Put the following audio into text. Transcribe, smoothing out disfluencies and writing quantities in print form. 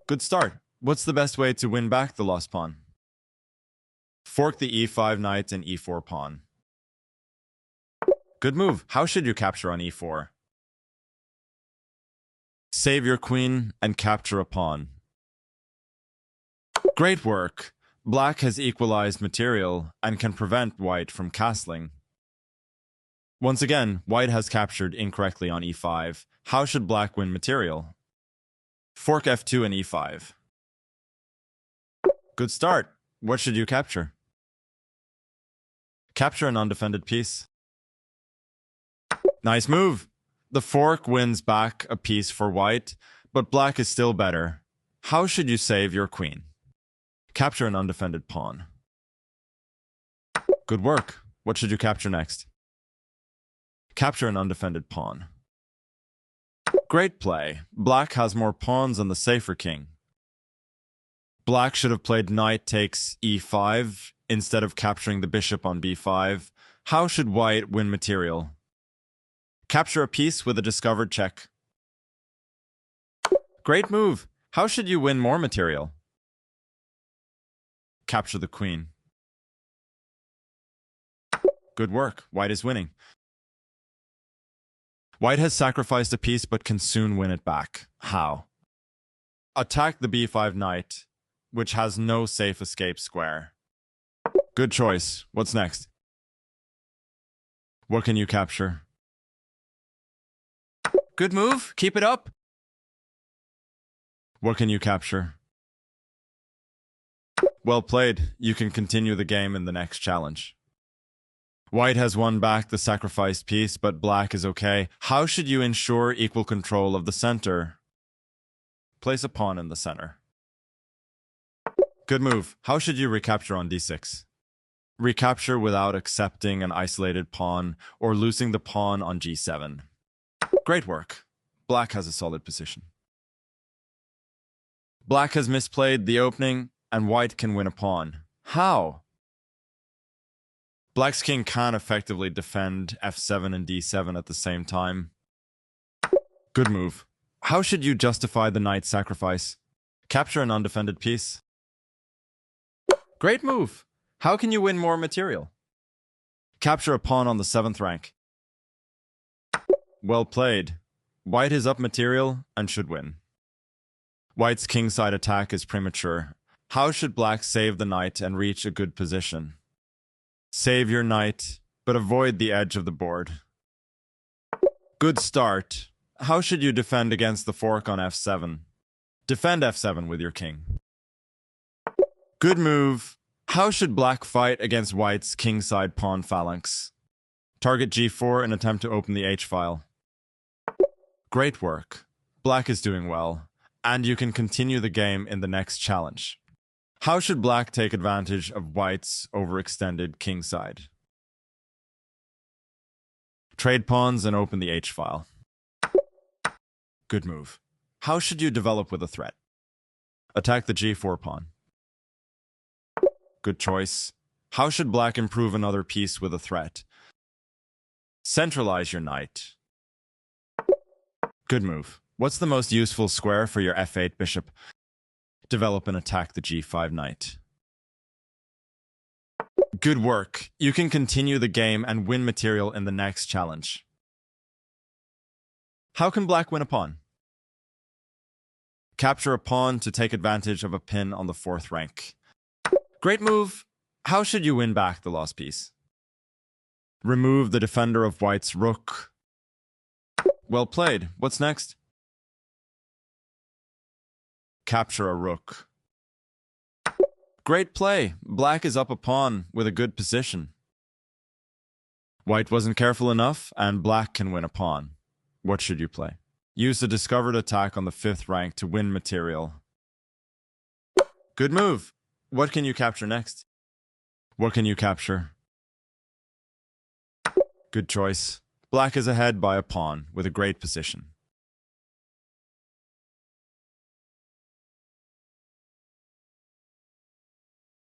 Good start. What's the best way to win back the lost pawn? Fork the e5 knight and e4 pawn. Good move. How should you capture on e4? Save your queen and capture a pawn. Great work. Black has equalized material and can prevent white from castling. Once again, white has captured incorrectly on e5. How should black win material? Fork f2 and e5. Good start. What should you capture? Capture an undefended piece. Nice move. The fork wins back a piece for white, but black is still better. How should you save your queen? Capture an undefended pawn. Good work. What should you capture next? Capture an undefended pawn. Great play. Black has more pawns and the safer king. Black should have played knight takes e5 instead of capturing the bishop on b5. How should white win material? Capture a piece with a discovered check. Great move. How should you win more material? Capture the queen. Good work. White is winning. White has sacrificed a piece but can soon win it back. How? Attack the b5 knight, which has no safe escape square. Good choice. What's next? What can you capture? Good move. Keep it up. What can you capture? Well played. You can continue the game in the next challenge. White has won back the sacrificed piece, but black is okay. How should you ensure equal control of the center? Place a pawn in the center. Good move. How should you recapture on d6? Recapture without accepting an isolated pawn or losing the pawn on g7. Great work. Black has a solid position. Black has misplayed the opening, and white can win a pawn. How? Black's king can't effectively defend f7 and d7 at the same time. Good move. How should you justify the knight sacrifice? Capture an undefended piece. Great move. How can you win more material? Capture a pawn on the 7th rank. Well played. White is up material and should win. White's kingside attack is premature. How should black save the knight and reach a good position? Save your knight, but avoid the edge of the board. Good start. How should you defend against the fork on f7? Defend f7 with your king. Good move. How should black fight against white's kingside pawn phalanx? Target g4 and attempt to open the h-file. Great work. Black is doing well, and you can continue the game in the next challenge. How should black take advantage of white's overextended kingside? Trade pawns and open the h-file. Good move. How should you develop with a threat? Attack the g4 pawn. Good choice. How should black improve another piece with a threat? Centralize your knight. Good move. What's the most useful square for your f8 bishop? Develop and attack the g5 knight. Good work. You can continue the game and win material in the next challenge. How can black win a pawn? Capture a pawn to take advantage of a pin on the 4th rank. Great move. How should you win back the lost piece? Remove the defender of white's rook. Well played. What's next? Capture a rook. Great play. Black is up a pawn with a good position. White wasn't careful enough, and black can win a pawn. What should you play? Use the discovered attack on the 5th rank to win material. Good move. What can you capture next? What can you capture? Good choice. Black is ahead by a pawn with a great position.